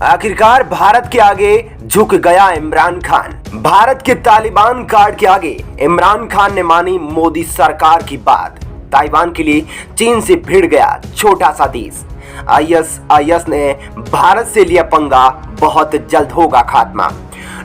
आखिरकार भारत के आगे झुक गया इमरान खान। भारत के तालिबान कार्ड के आगे इमरान खान ने मानी मोदी सरकार की बात। ताइवान के लिए चीन से भिड़ गया छोटा सा देश। आईएसआईएस ने भारत से लिया पंगा, बहुत जल्द होगा खात्मा।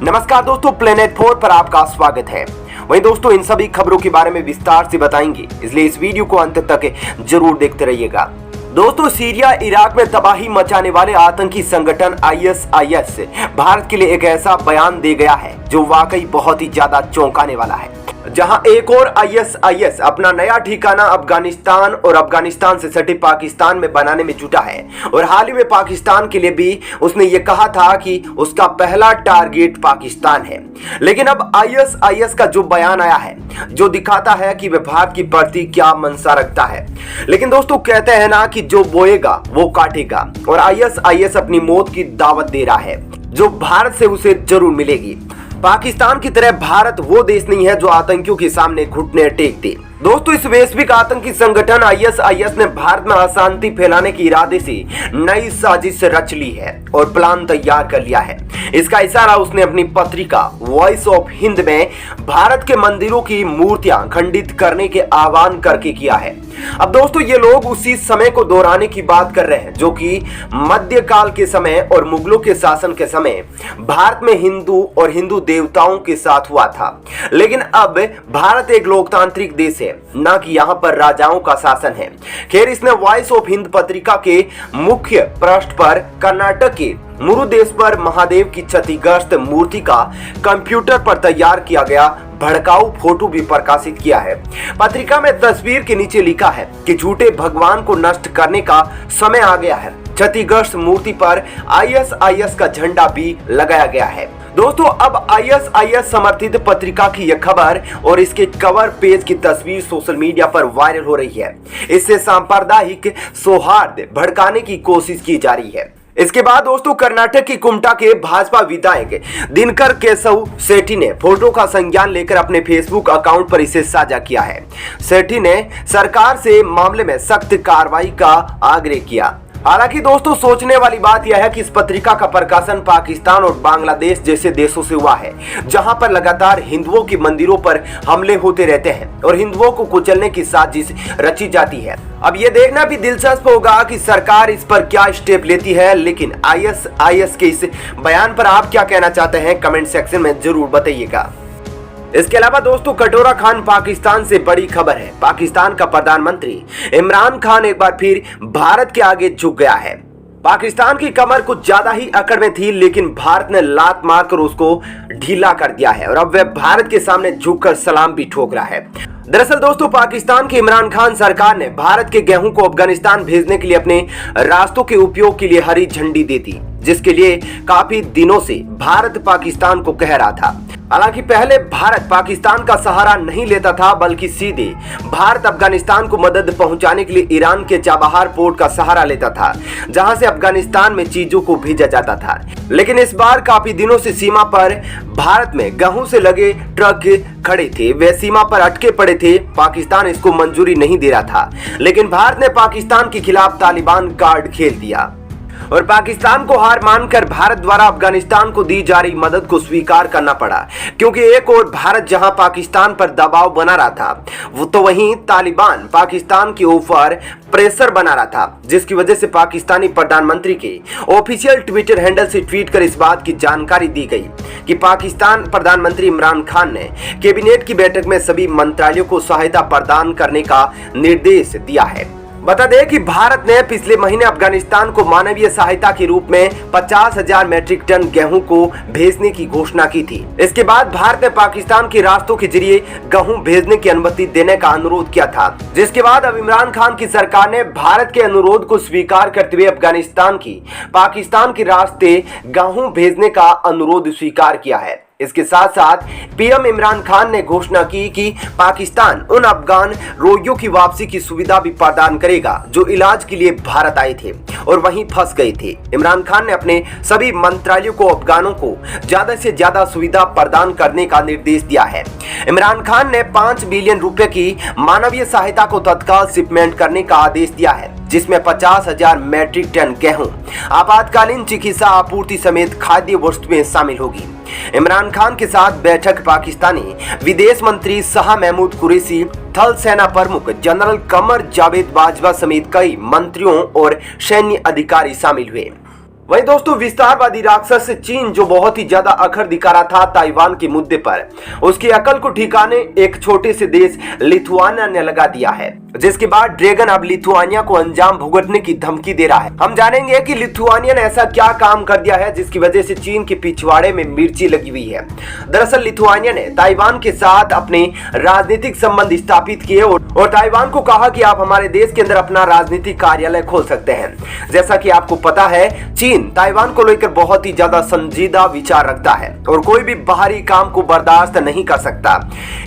नमस्कार दोस्तों, प्लेनेट 4 पर आपका स्वागत है। वहीं दोस्तों, इन सभी खबरों के बारे में विस्तार से बताएंगे, इसलिए इस वीडियो को अंत तक जरूर देखते रहिएगा। दोस्तों, सीरिया इराक में तबाही मचाने वाले आतंकी संगठन आईएसआईएस भारत के लिए एक ऐसा बयान दे गया है जो वाकई बहुत ही ज्यादा चौंकाने वाला है। जहां एक और आईएसआईएस अपना नया ठिकाना अफगानिस्तान और अफगानिस्तान से सटे पाकिस्तान में बनाने में जुटा है, और हाल ही में पाकिस्तान के लिए भी उसने ये कहा था कि उसका पहला टारगेट पाकिस्तान है। लेकिन अब आईएसआईएस का जो बयान आया है, जो दिखाता है कि वह भारत की प्रति क्या मंशा रखता है। लेकिन दोस्तों, कहते हैं ना कि जो बोएगा वो काटेगा, और आईएसआईएस अपनी मौत की दावत दे रहा है जो भारत से उसे जरूर मिलेगी। पाकिस्तान की तरह भारत वो देश नहीं है जो आतंकियों के सामने घुटने टेक दे। दोस्तों, इस वैश्विक आतंकी संगठन आईएसआईएस ने भारत में अशांति फैलाने के इरादे से नई साजिश रच ली है और प्लान तैयार कर लिया है। इसका इशारा उसने अपनी पत्रिका वॉइस ऑफ हिंद में भारत के मंदिरों की मूर्तियां खंडित करने के आह्वान करके किया है। अब दोस्तों, ये लोग उसी समय को दोहराने की बात कर रहे हैं जो कि मध्यकाल के समय और मुगलों के शासन के समय भारत में हिंदू और हिंदू देवताओं के साथ हुआ था। लेकिन अब भारत एक लोकतांत्रिक देश है, ना कि यहाँ पर राजाओं का शासन है। खैर, इसने वॉइस ऑफ हिंद पत्रिका के मुख्य पृष्ठ पर कर्नाटक के मुरुदेश्वर महादेव की क्षतिग्रस्त मूर्ति का कंप्यूटर पर तैयार किया गया भड़काऊ फोटो भी प्रकाशित किया है। पत्रिका में तस्वीर के नीचे लिखा है कि झूठे भगवान को नष्ट करने का समय आ गया है। क्षतिग्रस्त मूर्ति पर आईएसआईएस का झंडा भी लगाया गया है। दोस्तों, अब आईएसआईएस समर्थित पत्रिका की यह खबर और इसके कवर पेज की तस्वीर सोशल मीडिया पर वायरल हो रही है। इससे सांप्रदायिक सौहार्द भड़काने की कोशिश की जा रही है। इसके बाद दोस्तों, कर्नाटक की कुमटा के भाजपा विधायक दिनकर केशव सेठी ने फोटो का संज्ञान लेकर अपने फेसबुक अकाउंट पर इसे साझा किया है। सेठी ने सरकार से मामले में सख्त कार्रवाई का आग्रह किया। हालांकि दोस्तों, सोचने वाली बात यह है कि इस पत्रिका का प्रकाशन पाकिस्तान और बांग्लादेश जैसे देशों से हुआ है, जहां पर लगातार हिंदुओं के मंदिरों पर हमले होते रहते हैं और हिंदुओं को कुचलने की साजिश रची जाती है। अब ये देखना भी दिलचस्प होगा कि सरकार इस पर क्या स्टेप लेती है। लेकिन आईएसआईएस के इस बयान पर आप क्या कहना चाहते हैं, कमेंट सेक्शन में जरूर बताइएगा। इसके अलावा दोस्तों, कटोरा खान पाकिस्तान से बड़ी खबर है। पाकिस्तान का प्रधानमंत्री इमरान खान एक बार फिर भारत के आगे झुक गया है। पाकिस्तान की कमर कुछ ज्यादा ही अकड़ में थी, लेकिन भारत ने लात मारकर उसको ढीला कर दिया है और अब वह भारत के सामने झुककर सलाम भी ठोक रहा है। दरअसल दोस्तों, पाकिस्तान की इमरान खान सरकार ने भारत के गेहूं को अफगानिस्तान भेजने के लिए अपने रास्तों के उपयोग के लिए हरी झंडी दे दी, जिसके लिए काफी दिनों से भारत पाकिस्तान को कह रहा था। हालांकि पहले भारत पाकिस्तान का सहारा नहीं लेता था, बल्कि सीधे भारत अफगानिस्तान को मदद पहुंचाने के लिए ईरान के चाबहार पोर्ट का सहारा लेता था, जहां से अफगानिस्तान में चीजों को भेजा जाता था। लेकिन इस बार काफी दिनों से सीमा पर भारत में गेहूं से लगे ट्रक खड़े थे, वे सीमा पर अटके पड़े थे। पाकिस्तान इसको मंजूरी नहीं दे रहा था, लेकिन भारत ने पाकिस्तान के खिलाफ तालिबान कार्ड खेल दिया और पाकिस्तान को हार मानकर भारत द्वारा अफगानिस्तान को दी जा रही मदद को स्वीकार करना पड़ा। क्योंकि एक और भारत जहां पाकिस्तान पर दबाव बना रहा था, वो तो वहीं तालिबान पाकिस्तान के ऊपर प्रेशर बना रहा था, जिसकी वजह से पाकिस्तानी प्रधानमंत्री के ऑफिशियल ट्विटर हैंडल से ट्वीट कर इस बात की जानकारी दी गई कि पाकिस्तान प्रधानमंत्री इमरान खान ने कैबिनेट की बैठक में सभी मंत्रालयों को सहायता प्रदान करने का निर्देश दिया है। बता दें कि भारत ने पिछले महीने अफगानिस्तान को मानवीय सहायता के रूप में 50,000 मैट्रिक टन गेहूं को भेजने की घोषणा की थी। इसके बाद भारत ने पाकिस्तान के रास्तों के जरिए गेहूं भेजने की अनुमति देने का अनुरोध किया था, जिसके बाद अब इमरान खान की सरकार ने भारत के अनुरोध को स्वीकार करते हुए अफगानिस्तान की पाकिस्तान के रास्ते गेहूं भेजने का अनुरोध स्वीकार किया है। इसके साथ साथ पीएम इमरान खान ने घोषणा की कि पाकिस्तान उन अफगान रोगियों की वापसी की सुविधा भी प्रदान करेगा जो इलाज के लिए भारत आए थे और वहीं फंस गए थे। इमरान खान ने अपने सभी मंत्रालयों को अफगानों को ज्यादा से ज्यादा सुविधा प्रदान करने का निर्देश दिया है। इमरान खान ने 5 बिलियन रुपए की मानवीय सहायता को तत्काल शिपमेंट करने का आदेश दिया है, जिसमें 50,000 मैट्रिक टन गेहूं, आपातकालीन चिकित्सा आपूर्ति समेत खाद्य वस्तुएं शामिल होगी। इमरान खान के साथ बैठक पाकिस्तानी विदेश मंत्री शाह महमूद कुरैशी, थल सेना प्रमुख जनरल कमर जावेद बाजवा समेत कई मंत्रियों और सैन्य अधिकारी शामिल हुए। वहीं दोस्तों, विस्तारवादी राक्षस चीन जो बहुत ही ज्यादा अखर दिखा रहा था ताइवान के मुद्दे पर, उसकी अकल को ठिकाने एक छोटे से देश लिथुआनिया ने लगा दिया है, जिसके बाद ड्रैगन अब लिथुआनिया को अंजाम भुगतने की धमकी दे रहा है। हम जानेंगे कि लिथुआनिया ने ऐसा क्या काम कर दिया है जिसकी वजह से चीन के पिछवाड़े में मिर्ची लगी हुई है। दरअसल लिथुआनिया ने ताइवान के साथ अपने राजनीतिक संबंध स्थापित किए और ताइवान को कहा कि आप हमारे देश के अंदर अपना राजनीतिक कार्यालय खोल सकते हैं। जैसा कि आपको पता है, चीन ताइवान को लेकर बहुत ही ज्यादा संजीदा विचार रखता है और कोई भी बाहरी काम को बर्दाश्त नहीं कर सकता।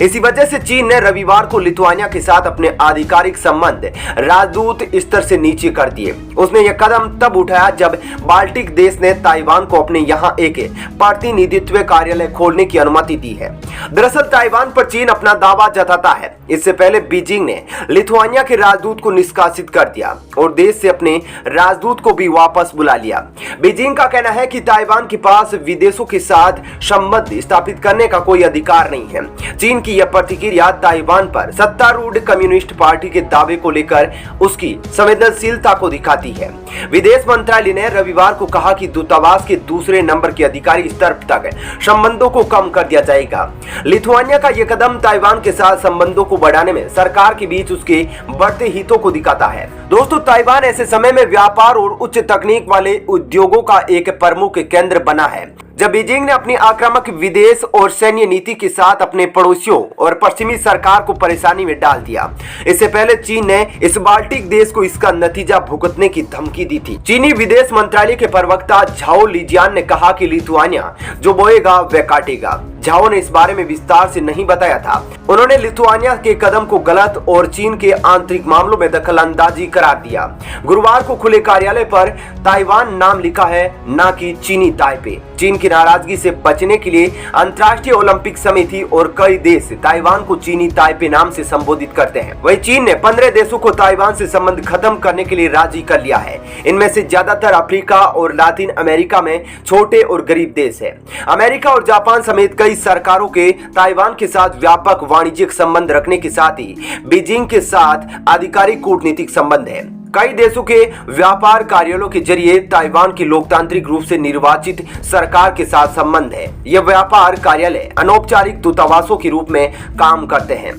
इसी वजह से चीन ने रविवार को लिथुआनिया के साथ अपने आधिकारिक संबंध राजदूत स्तर से नीचे कर दिए। उसने यह कदम तब उठाया जब बाल्टिक देश ने ताइवान को अपने यहां एक प्रतिनिधित्व कार्यालय खोलने की अनुमति दी है। दरअसल ताइवान पर चीन अपना दावा जताता है। इससे पहले बीजिंग ने लिथुआनिया के राजदूत को निष्कासित कर दिया और देश से अपने राजदूत को भी वापस बुला लिया। बीजिंग का कहना है कि ताइवान के पास विदेशों के साथ संबंध स्थापित करने का कोई अधिकार नहीं है। चीन की यह प्रतिक्रिया ताइवान पर सत्तारूढ़ कम्युनिस्ट पार्टी के दावे को लेकर उसकी संवेदनशीलता को दिखाती है। विदेश मंत्रालय ने रविवार को कहा कि दूतावास के दूसरे नंबर के अधिकारी स्तर तक संबंधों को कम कर दिया जाएगा। लिथुआनिया का यह कदम ताइवान के साथ संबंधों को बढ़ाने में सरकार के बीच उसके बढ़ते हितों को दिखाता है। दोस्तों, ताइवान ऐसे समय में व्यापार और उच्च तकनीक वाले उद्योगों का एक प्रमुख केंद्र बना है। जब बीजिंग ने अपनी आक्रामक विदेश और सैन्य नीति के साथ अपने पड़ोसियों और पश्चिमी सरकार को परेशानी में डाल दिया। इससे पहले चीन ने इस बाल्टिक देश को इसका नतीजा भुगतने की धमकी दी थी। चीनी विदेश मंत्रालय के प्रवक्ता झाओ लिजियान ने कहा कि लिथुआनिया जो बोएगा वह काटेगा। झाओ ने इस बारे में विस्तार से नहीं बताया था। उन्होंने लिथुआनिया के कदम को गलत और चीन के आंतरिक मामलों में दखलंदाजी करार दिया। गुरुवार को खुले कार्यालय पर ताइवान नाम लिखा है, न कि चीनी ताइपे। चीन की नाराजगी से बचने के लिए अंतर्राष्ट्रीय ओलंपिक समिति और कई देश ताइवान को चीनी ताइपे नाम से संबोधित करते हैं। वहीं चीन ने 15 देशों को ताइवान से संबंध खत्म करने के लिए राजी कर लिया है। इनमें से ज्यादातर अफ्रीका और लातिन अमेरिका में छोटे और गरीब देश है। अमेरिका और जापान समेत कई सरकारों के ताइवान के साथ व्यापक वाणिज्यिक संबंध रखने के साथ ही बीजिंग के साथ आधिकारिक कूटनीतिक संबंध है। कई देशों के व्यापार कार्यालयों के जरिए ताइवान की लोकतांत्रिक रूप से निर्वाचित सरकार के साथ संबंध है। यह व्यापार कार्यालय अनौपचारिक दूतावासों के रूप में काम करते हैं।